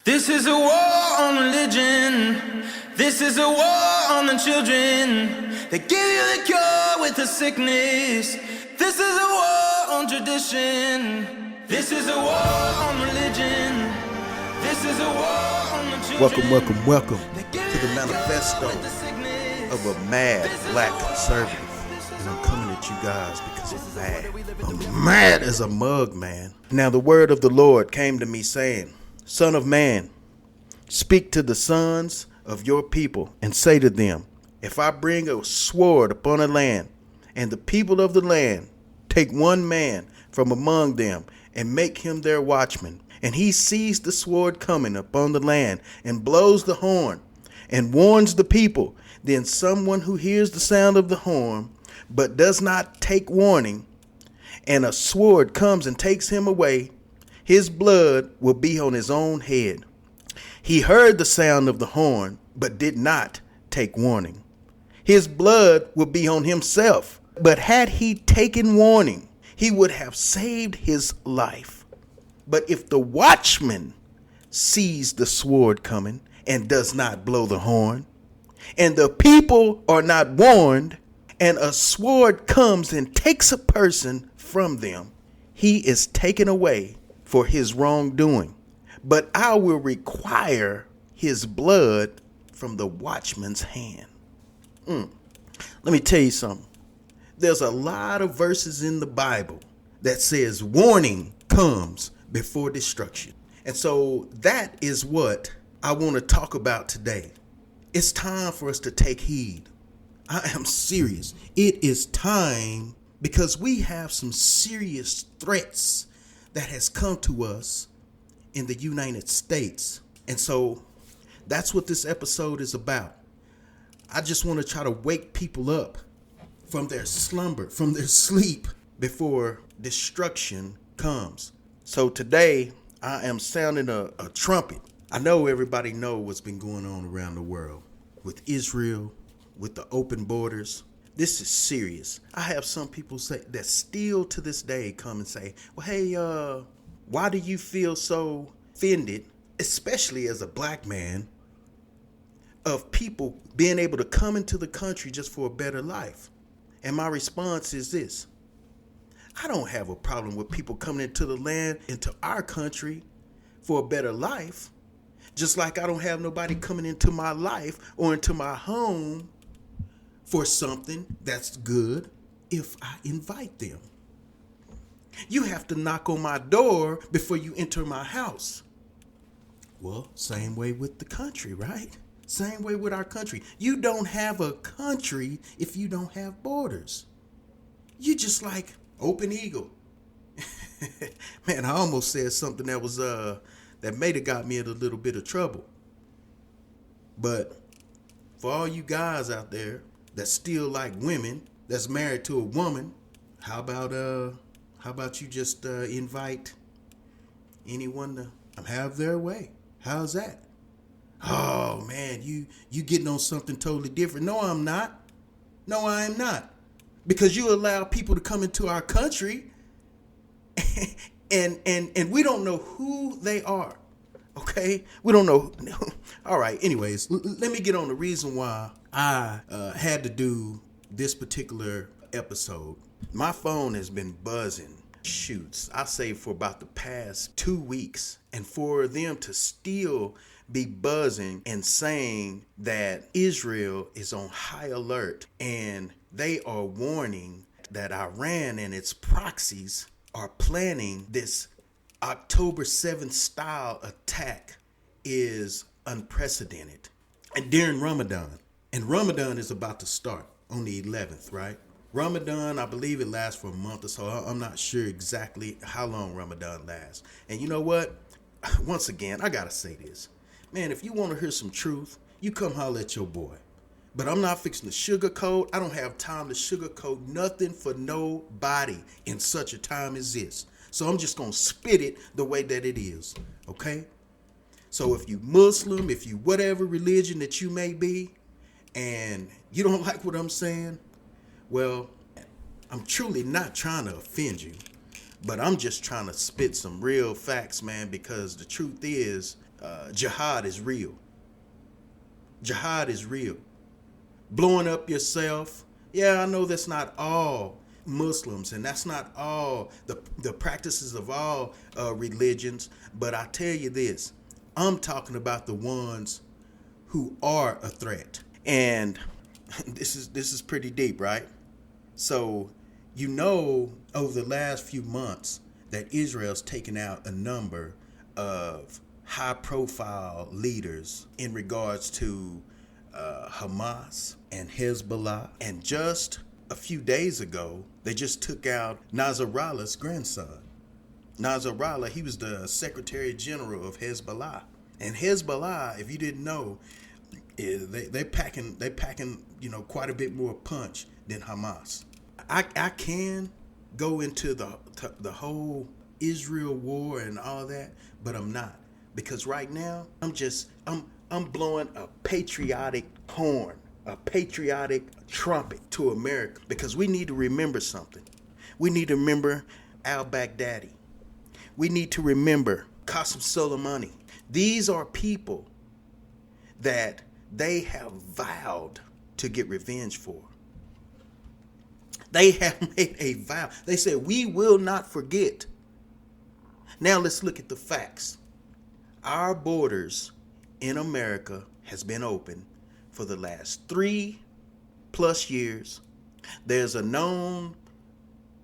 This is a war on religion. This is a war on the children. They give you the cure with the sickness. This is a war on tradition. This is a war on religion. This is a war on the children. Welcome to the manifesto of a mad black conservative. And I'm coming at you guys because I'm mad. I'm mad as a mug, man. Now the word of the Lord came to me saying, Son of man, speak to the sons of your people and say to them, if I bring a sword upon a land, and the people of the land take one man from among them and make him their watchman, and he sees the sword coming upon the land and blows the horn and warns the people, then someone who hears the sound of the horn but does not take warning, and a sword comes and takes him away, his blood will be on his own head. He heard the sound of the horn, but did not take warning. His blood will be on himself. But had he taken warning, he would have saved his life. But if the watchman sees the sword coming and does not blow the horn, and the people are not warned, and a sword comes and takes a person from them, he is taken away for his wrongdoing. But I will require his blood from the watchman's hand. Let me tell you something. There's a lot of verses in the Bible that says warning comes before destruction. And so that is what I want to talk about today. It's time for us to take heed. I am serious. It is time because we have some serious threats that has come to us in the United States. And so that's what this episode is about. I just want to try to wake people up from their slumber, from their sleep before destruction comes. So today I am sounding a trumpet. I know everybody knows what's been going on around the world with Israel, with the open borders. This is serious. I have some people say that still to this day come and say, well, hey, why do you feel so offended, especially as a black man, of people being able to come into the country just for a better life? And my response is this. I don't have a problem with people coming into the land, into our country for a better life. Just like I don't have nobody coming into my life or into my home for something that's good if I invite them. You have to knock on my door before you enter my house. Well, same way with the country, right? Same way with our country. You don't have a country if you don't have borders. You just like Open Eagle. Man, I almost said something that was that may have got me in a little bit of trouble. But for all you guys out there that still like women, that's married to a woman, how about you just invite anyone to have their way? How's that? Oh man, you getting on something totally different. No, I'm not. No, I am not. Because you allow people to come into our country and we don't know who they are. Okay? We don't know. All right. Anyways, let me get on the reason why I had to do this particular episode. My phone has been buzzing. Shoots, I say for about the past 2 weeks, and for them to still be buzzing and saying that Israel is on high alert and they are warning that Iran and its proxies are planning this October 7th style attack is unprecedented. And during Ramadan, and Ramadan is about to start on the 11th, right? Ramadan, I believe it lasts for a month or so. I'm not sure exactly how long Ramadan lasts. And you know what? Once again, I gotta say this. Man, if you want to hear some truth, you come holler at your boy. But I'm not fixing to sugarcoat. I don't have time to sugarcoat nothing for nobody in such a time as this. So I'm just gonna spit it the way that it is, okay? So if you Muslim, if you whatever religion that you may be, and you don't like what I'm saying, well, I'm truly not trying to offend you, but I'm just trying to spit some real facts, man, because the truth is jihad is real. Jihad is real. Blowing up yourself. Yeah, I know that's not all Muslims, and that's not all the practices of all religions, but I tell you this, I'm talking about the ones who are a threat. And this is pretty deep, right? So, over the last few months that Israel's taken out a number of high profile leaders in regards to Hamas and Hezbollah. And just a few days ago, they just took out Nasrallah's grandson. Nasrallah, he was the Secretary General of Hezbollah. And Hezbollah, if you didn't know, they packing quite a bit more punch than Hamas. I can go into the whole Israel war and all that, but I'm not, because right now I'm blowing a patriotic horn, a patriotic trumpet to America, because we need to remember something. We need to remember al-Baghdadi. We need to remember Qasem Soleimani. These are people that they have vowed to get revenge for. They have made a vow. They said, we will not forget. Now let's look at the facts. Our borders in America has been open for the last 3+ years. There's a known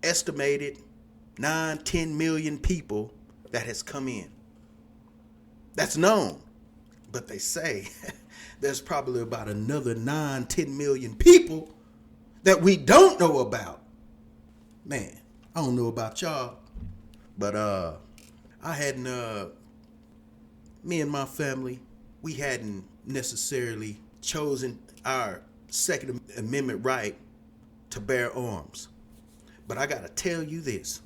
estimated 9-10 million people that has come in. That's known. But they say there's probably about another 9-10 million people that we don't know about. Man, I don't know about y'all, but me and my family, we hadn't necessarily chosen our Second Amendment right to bear arms. But I gotta tell you this,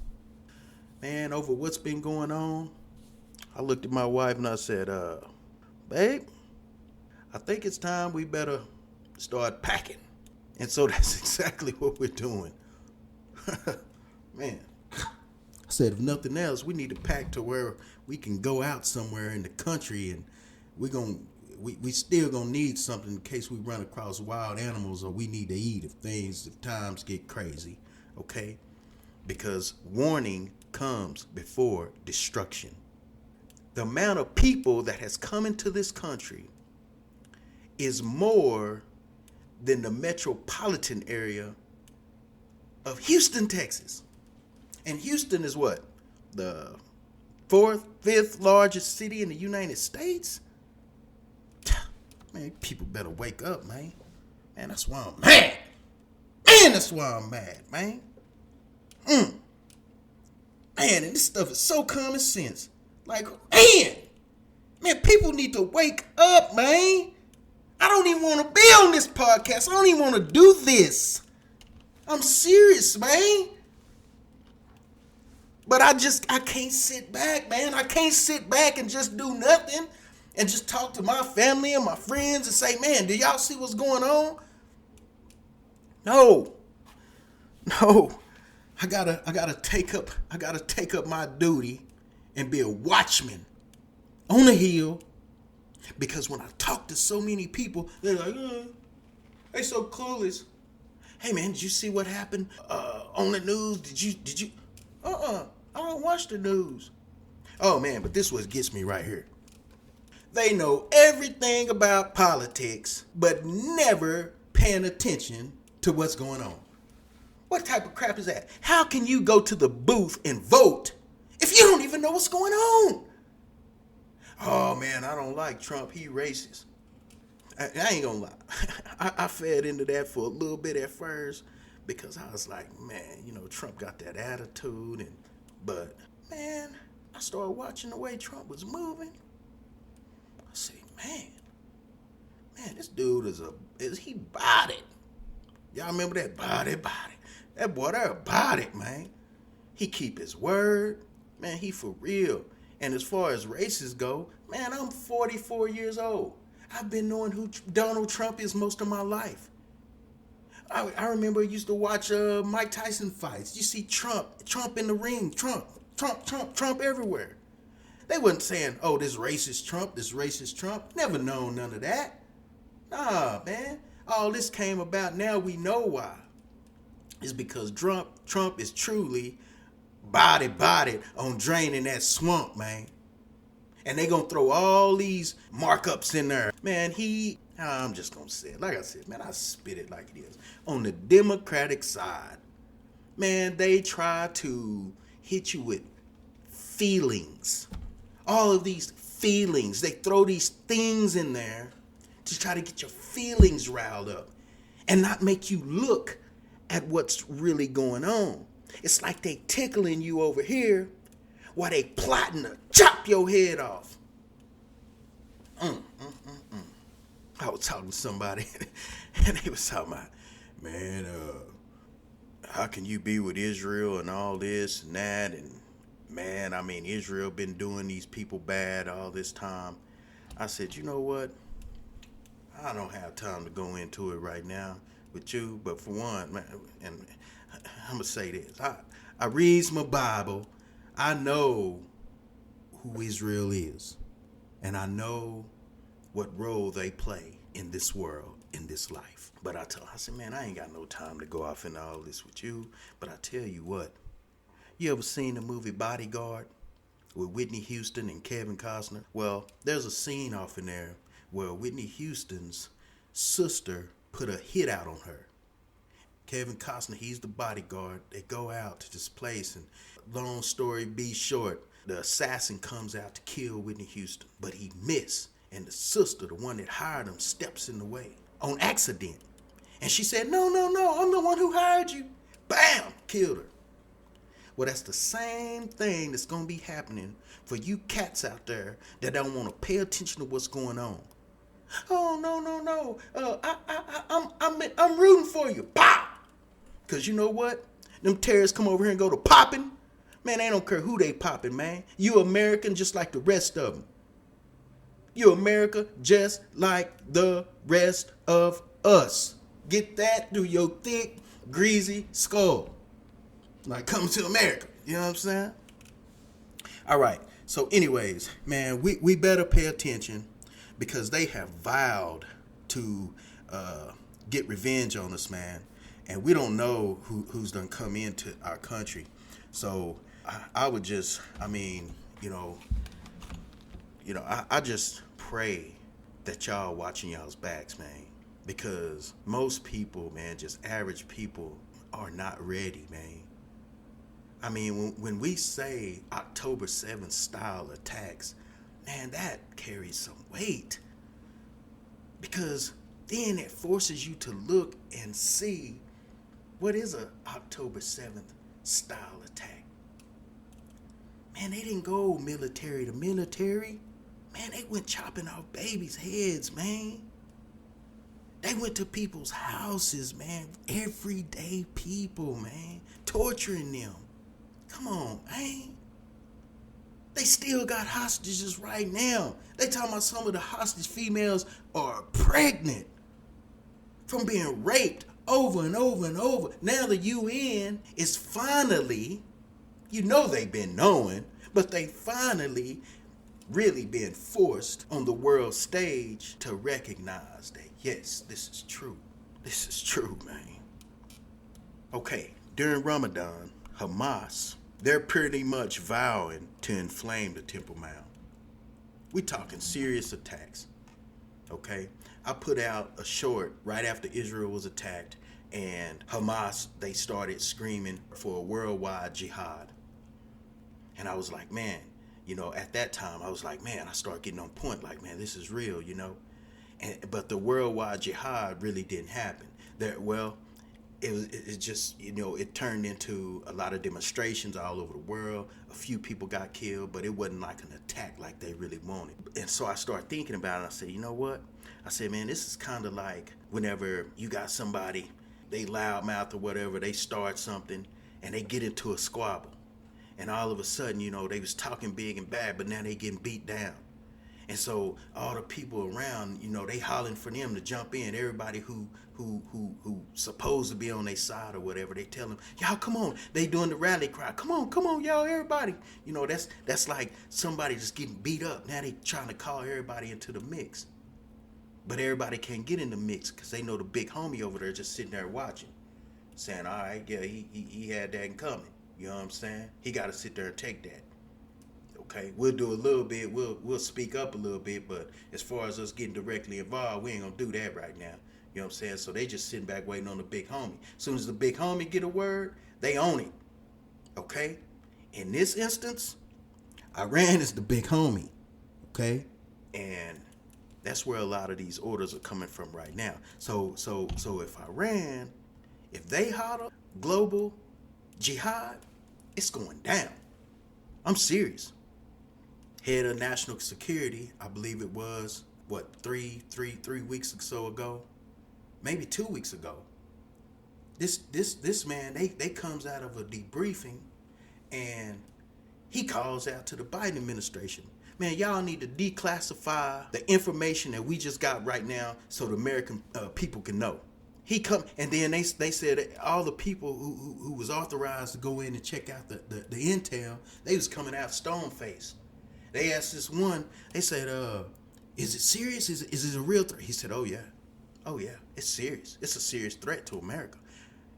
man, over what's been going on, I looked at my wife and I said, babe, I think it's time we better start packing. And so that's exactly what we're doing. Man, I said, if nothing else, we need to pack to where we can go out somewhere in the country, and we still gonna need something in case we run across wild animals or we need to eat if times get crazy, okay? Because warning comes before destruction. The amount of people that has come into this country is more than the metropolitan area of Houston, Texas. And Houston is what? The 4th, 5th largest city in the United States? Man, people better wake up, man. Man, that's why I'm mad. Man, that's why I'm mad, man. Man, and this stuff is so common sense. Like, man, people need to wake up, man. I don't even want to be on this podcast. I don't even want to do this. I'm serious, man. But I can't sit back, man. I can't sit back and just do nothing and just talk to my family and my friends and say, man, do y'all see what's going on? No. I gotta take up my duty and be a watchman on the hill. Because when I talk to so many people, they're like, they so clueless. Hey man, did you see what happened on the news? Did you? I don't watch the news. Oh man, but this is what gets me right here. They know everything about politics, but never paying attention to what's going on. What type of crap is that? How can you go to the booth and vote if you don't even know what's going on? Oh man, I don't like Trump. He racist. I ain't gonna lie. I fed into that for a little bit at first because I was like, man, Trump got that attitude, but man, I started watching the way Trump was moving. I say, man, this dude is he bodied? Y'all remember that body? That boy there bodied, man. He keep his word, man. He for real. And as far as races go, man, I'm 44 years old. I've been knowing who Donald Trump is most of my life. I remember I used to watch Mike Tyson fights. You see Trump in the ring, Trump everywhere. They wasn't saying, oh, this racist Trump, this racist Trump. Never known none of that. Nah, man. All this came about, now we know why. It's because Trump is truly body on draining that swamp, man. And they gonna throw all these markups in there. Man, I'm just gonna say it. Like I said, man, I spit it like it is. On the Democratic side, man, they try to hit you with feelings. All of these feelings. They throw these things in there to try to get your feelings riled up and not make you look at what's really going on. It's like they tickling you over here while they plotting to chop your head off. I was talking to somebody and they was talking about, man, how can you be with Israel and all this and that? And man, I mean, Israel been doing these people bad all this time. I said, you know what? I don't have time to go into it right now with you, but for one, man, and I'm gonna say this. I reads my Bible. I know who Israel is, and I know what role they play in this world, in this life. But I said, man, I ain't got no time to go off into all this with you. But I tell you what, you ever seen the movie Bodyguard with Whitney Houston and Kevin Costner? Well, there's a scene off in there where Whitney Houston's sister put a hit out on her. Kevin Costner, he's the bodyguard. They go out to this place, and long story be short, the assassin comes out to kill Whitney Houston, but he missed, and the sister, the one that hired him, steps in the way on accident. And she said, no, I'm the one who hired you. Bam, killed her. Well, that's the same thing that's going to be happening for you cats out there that don't want to pay attention to what's going on. Oh, no. I'm rooting for you. Pop! Because you know what? Them terrorists come over here and go to popping. Man, they don't care who they popping, man. You American just like the rest of them. You America just like the rest of us. Get that through your thick, greasy skull. Like coming to America. You know what I'm saying? All right. So anyways, man, we better pay attention because they have vowed to get revenge on us, man. And we don't know who's done come into our country. So I would just, I just pray that y'all watching y'all's backs, man. Because most people, man, just average people are not ready, man. I mean, when we say October 7th style attacks, man, that carries some weight. Because then it forces you to look and see what is a October 7th style attack. Man, they didn't go military to military. Man, they went chopping off babies' heads, man. They went to people's houses, man. Everyday people, man. Torturing them. Come on, man. They still got hostages right now. They talking about some of the hostage females are pregnant from being raped over and over and over. Now the UN is finally, you know they've been knowing, but they finally really been forced on the world stage to recognize that, yes, this is true. This is true, man. Okay, during Ramadan, Hamas, they're pretty much vowing to inflame the Temple Mount. We talking serious attacks, okay? I put out a short right after Israel was attacked, and Hamas, they started screaming for a worldwide jihad. And I was like, man, at that time, I was like, man, I started getting on point, like, man, this is real, but the worldwide jihad really didn't happen. It just, it turned into a lot of demonstrations all over the world. A few people got killed, but it wasn't like an attack like they really wanted. And so I started thinking about it. I said, you know what? I said, man, this is kind of like whenever you got somebody, they loudmouth or whatever, they start something and they get into a squabble. And all of a sudden, they was talking big and bad, but now they getting beat down. And so all the people around, they hollering for them to jump in. Everybody who supposed to be on their side or whatever, they tell them, y'all come on. They doing the rally cry. Come on, y'all, everybody. That's like somebody just getting beat up. Now they trying to call everybody into the mix. But everybody can't get in the mix because they know the big homie over there just sitting there watching, saying, all right, yeah, he had that in coming. You know what I'm saying? He got to sit there and take that. Okay, we'll do a little bit. We'll speak up a little bit, but as far as us getting directly involved, we ain't gonna do that right now. You know what I'm saying? So they just sitting back waiting on the big homie. As soon as the big homie get a word, they own it. Okay? In this instance, Iran is the big homie. Okay? And that's where a lot of these orders are coming from right now. So if Iran, if they holler global jihad, it's going down. I'm serious. Head of national security, I believe it was, three weeks or so ago, maybe 2 weeks ago. This man, they comes out of a debriefing, and he calls out to the Biden administration. Man, y'all need to declassify the information that we just got right now so the American people can know. He come, and then they said all the people who was authorized to go in and check out the intel, they was coming out stone-faced. They asked this one, they said, is it serious? Is it a real threat? He said, oh yeah, it's serious. It's a serious threat to America.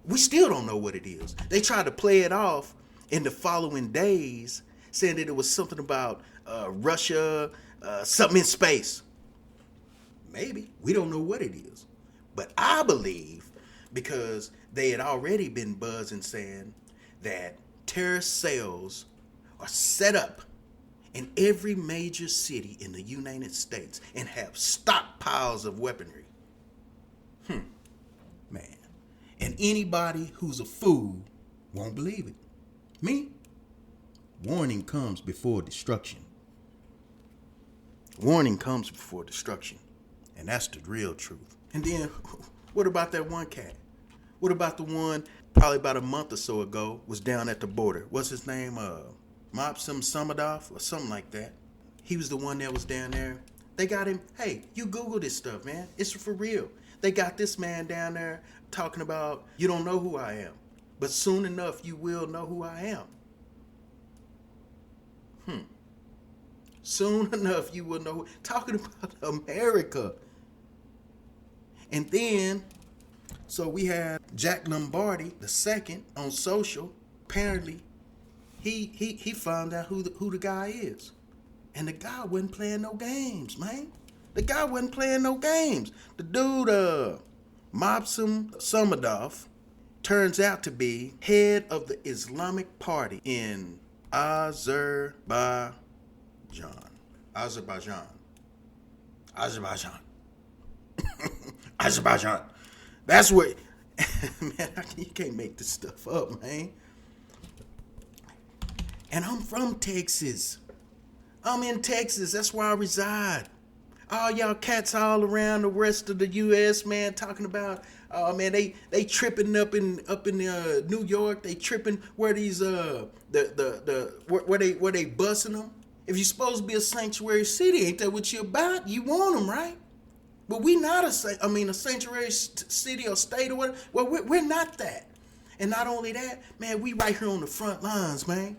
We still don't know what it is. They tried to play it off in the following days, saying that it was something about Russia, something in space. Maybe. We don't know what it is. But I believe, because they had already been buzzing saying that terrorist cells are set up in every major city in the United States and have stockpiles of weaponry. Man. And anybody who's a fool won't believe it. Me? Warning comes before destruction. Warning comes before destruction. And that's the real truth. And then, what about that one cat? What about the one probably about a month or so ago was down at the border? What's his name? Mopsum Samadov or something like that. He was the one that was down there. They got him. Hey, you Google this stuff, man. It's for real. They got this man down there talking about, you don't know who I am, but soon enough you will know who I am. Soon enough you will know. Talking about America. And then, so we had Jack Lombardi II on social. Apparently, he found out who the guy is. And the guy wasn't playing no games, man. The guy wasn't playing no games. The dude, Mopsum Samadov, turns out to be head of the Islamic Party in Azerbaijan. That's what, man, you can't make this stuff up, man. And I'm from Texas. I'm in Texas. That's where I reside. All y'all cats all around the rest of the U.S., man, talking about, oh man, they tripping up in New York. They tripping where these where they busting them. If you're supposed to be a sanctuary city, ain't that what you about? You want them, right? But we not a sanctuary city or state or whatever. Well, we're not that. And not only that, man, we right here on the front lines, man.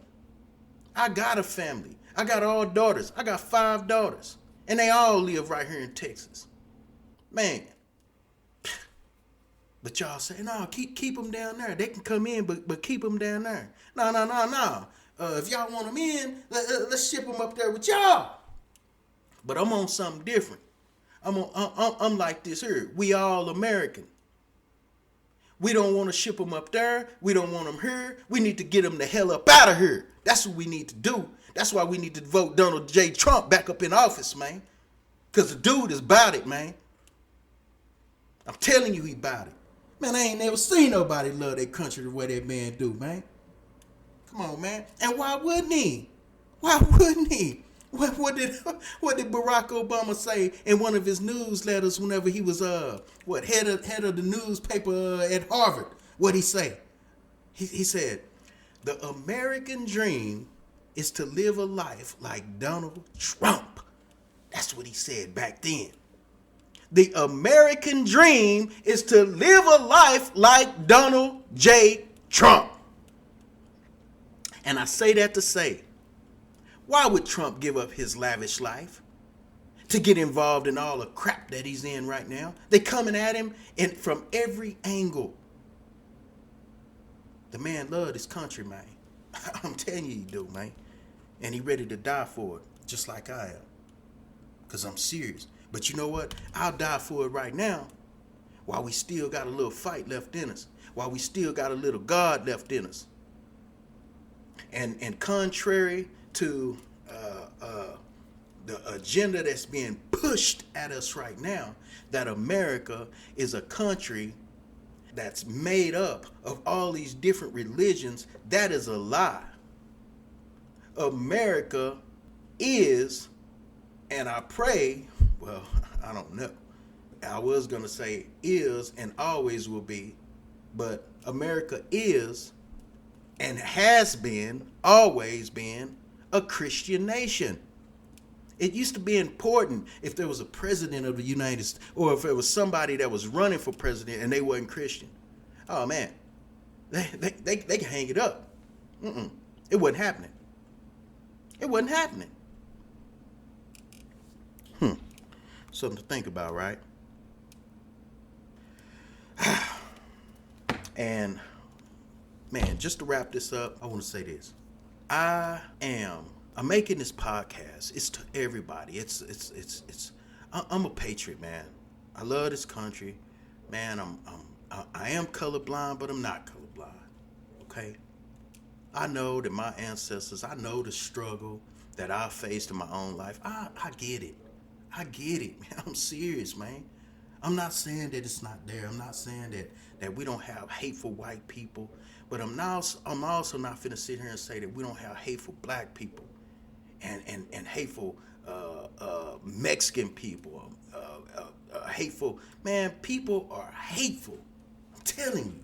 I got a family. I got all daughters. I got 5 daughters. And they all live right here in Texas. Man. But y'all say, no, keep them down there. They can come in, but keep them down there. No. If y'all want them in, let's ship them up there with y'all. But I'm on something different. I'm like this here. We all American. We don't want to ship them up there. We don't want them here. We need to get them the hell up out of here. That's what we need to do. That's why we need to vote Donald J. Trump back up in office, man. Because the dude is about it, man. I'm telling you he about it. Man, I ain't never seen nobody love their country the way that man do, man. Come on, man. And why wouldn't he? Why wouldn't he? What did Barack Obama say in one of his newsletters whenever he was head of the newspaper at Harvard? What'd he say? He said, the American dream is to live a life like Donald Trump. That's what he said back then. The American dream is to live a life like Donald J. Trump. And I say that to say, why would Trump give up his lavish life to get involved in all the crap that he's in right now? They coming at him from every angle. The man loved his country, man. I'm telling you he do, man. And he ready to die for it, just like I am. Because I'm serious. But you know what? I'll die for it right now while we still got a little fight left in us, while we still got a little God left in us. And contrary to the agenda that's being pushed at us right now, that America is a country that's made up of all these different religions, that is a lie. America is, and I pray, well, I don't know. I was going to say is and always will be, but America is and has been, always been, a Christian nation. It used to be important if there was a president of the United States, or if there was somebody that was running for president and they wasn't Christian. Oh man, they can hang it up. It wasn't happening. It wasn't happening. Something to think about, right? And man, just to wrap this up, I want to say this. I'm making this podcast. It's to everybody. I'm a patriot, man. I love this country. Man, I am colorblind, but I'm not colorblind. Okay? I know that my ancestors, I know the struggle that I faced in my own life. I get it. I get it, man. I'm serious, man. I'm not saying that it's not there. I'm not saying that we don't have hateful white people. But I'm also not finna sit here and say that we don't have hateful black people and hateful Mexican people, hateful, man, people are hateful. I'm telling you.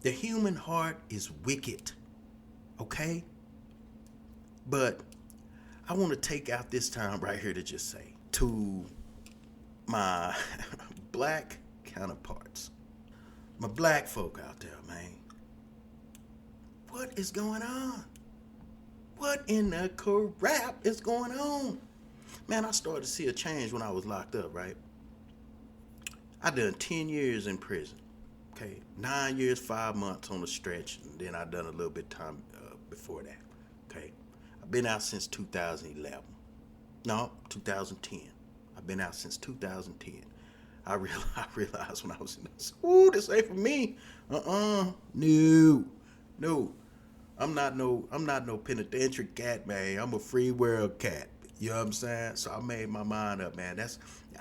The human heart is wicked, okay? But I want to take out this time right here to just say to my black counterparts, my black folk out there, man, what is going on? What in the crap is going on? Man, I started to see a change when I was locked up, right? I done 10 years in prison, okay? 9 years, 5 months on the stretch, and then I done a little bit of time before that, okay? I've been out since 2011. No, 2010. I've been out since 2010. I realized when I was in this, ooh, this ain't for me. No. I'm not no penitentiary cat, man. I'm a free world cat. You know what I'm saying? So I made my mind up, man.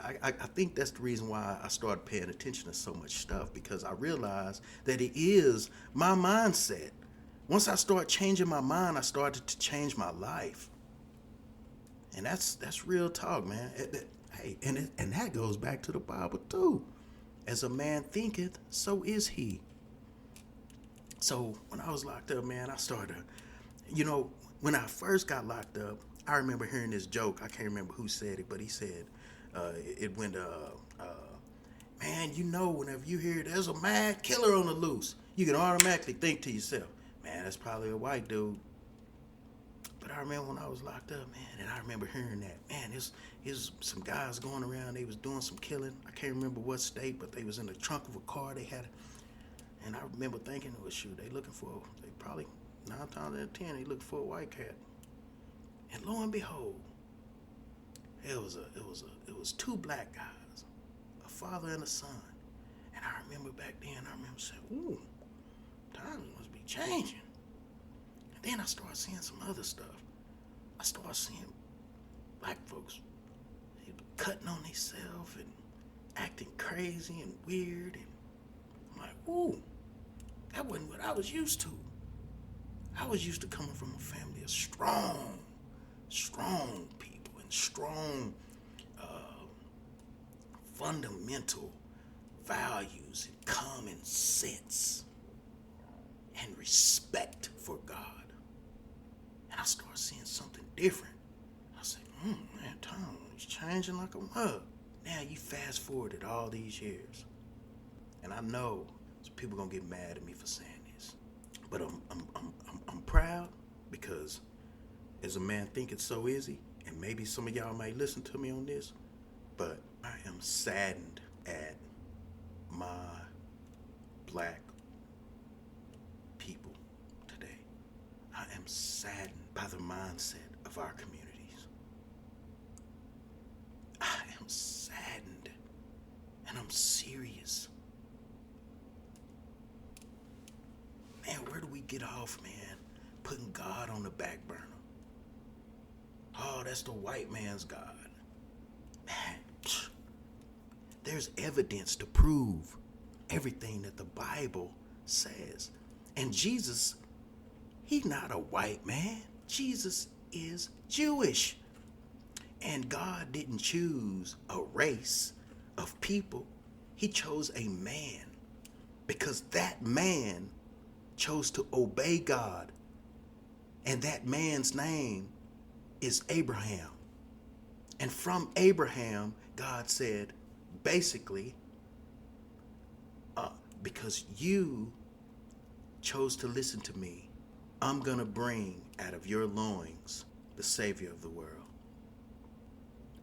I think that's the reason why I started paying attention to so much stuff, because I realized that it is my mindset. Once I started changing my mind, I started to change my life. And that's real talk, man. Hey, and that goes back to the Bible too. As a man thinketh, so is he. So when I was locked up, man, I started, when I first got locked up, I remember hearing this joke. I can't remember who said it, but he said, it went, man, whenever you hear there's a mad killer on the loose, you can automatically think to yourself, man, that's probably a white dude. But I remember when I was locked up, man, and I remember hearing that, man, there's some guys going around, they was doing some killing. I can't remember what state, but they was in the trunk of a car. They had, and I remember thinking, well, shoot, they probably 9 times out of 10, they looking for a white cat. And lo and behold, it was 2 black guys, a father and a son. And I remember back then, saying, ooh, times must be changing. And then I started seeing some other stuff. I started seeing black folks cutting on themselves and acting crazy and weird. And I'm like, ooh, that wasn't what I was used to. I was used to coming from a family of strong people and strong fundamental values and common sense and respect for God. And I started seeing something different. Man, Tom, he's changing like a mug. Now you fast forwarded all these years. And I know people gonna get mad at me for saying this. But I'm proud because as a man think it's so easy, and maybe some of y'all might listen to me on this, but I am saddened at my black people today. I am saddened by the mindset of our communities. I am saddened, and I'm serious. Man, where do we get off, man? Putting God on the back burner. Oh, that's the white man's God. Man, there's evidence to prove everything that the Bible says. And Jesus, he's not a white man. Jesus is Jewish. And God didn't choose a race of people. He chose a man because that man chose to obey God. And that man's name is Abraham. And from Abraham, God said, basically, because you chose to listen to me, I'm going to bring out of your loins the Savior of the world.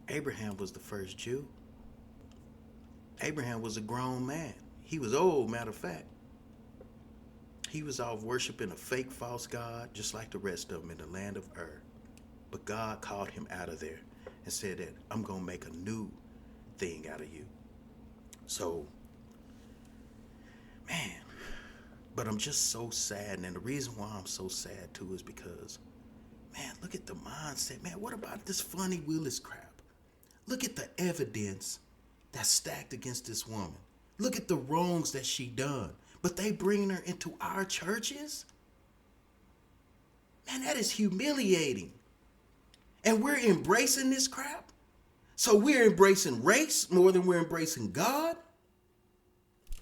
Abraham was the first Jew. Abraham was a grown man. He was old, matter of fact. He was off worshiping a fake false god, just like the rest of them in the land of Ur. But God called him out of there and said that I'm going to make a new thing out of you. So, man, but I'm just so sad. And the reason why I'm so sad too is because, man, look at the mindset. Man, what about this Funny Willis crap? Look at the evidence that's stacked against this woman. Look at the wrongs that she done. But they bring her into our churches? Man, that is humiliating. And we're embracing this crap? So we're embracing race more than we're embracing God?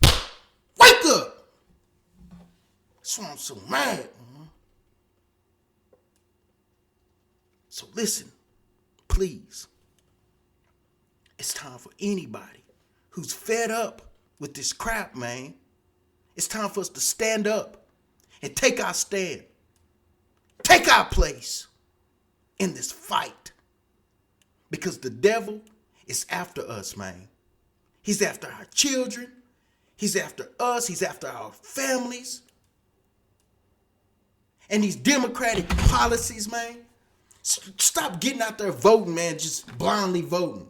Wake up! That's why I'm so mad. So listen, please. It's time for anybody who's fed up with this crap, man. It's time for us to stand up and take our stand. Take our place in this fight. Because the devil is after us, man. He's after our children. He's after us. He's after our families. And these democratic policies, man. Stop getting out there voting, man, just blindly voting.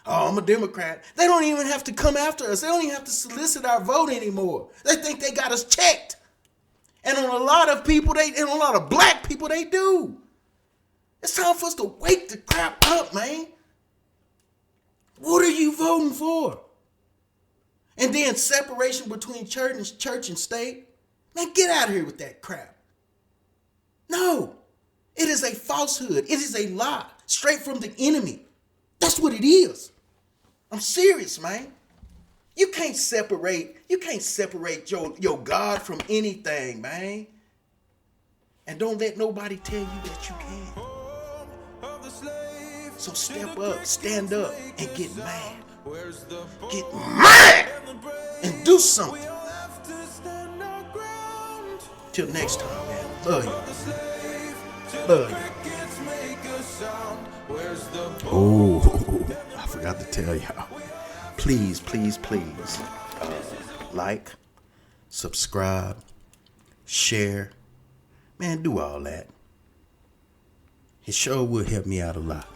Oh, I'm a Democrat. They don't even have to come after us. They don't even have to solicit our vote anymore. They think they got us checked. And on a lot of people, and a lot of black people, they do. It's time for us to wake the crap up, man. What are you voting for? And then separation between church and state. Man, get out of here with that crap. No, it is a falsehood. It is a lie straight from the enemy. That's what it is. I'm serious, man. You can't separate your God from anything, man. And don't let nobody tell you that you can. So step up, stand up, and get mad. Get mad and do something. Till next time, man. Love you. Love you. Oh, I forgot to tell y'all. Please, like, subscribe, share. Man, do all that. It sure will help me out a lot.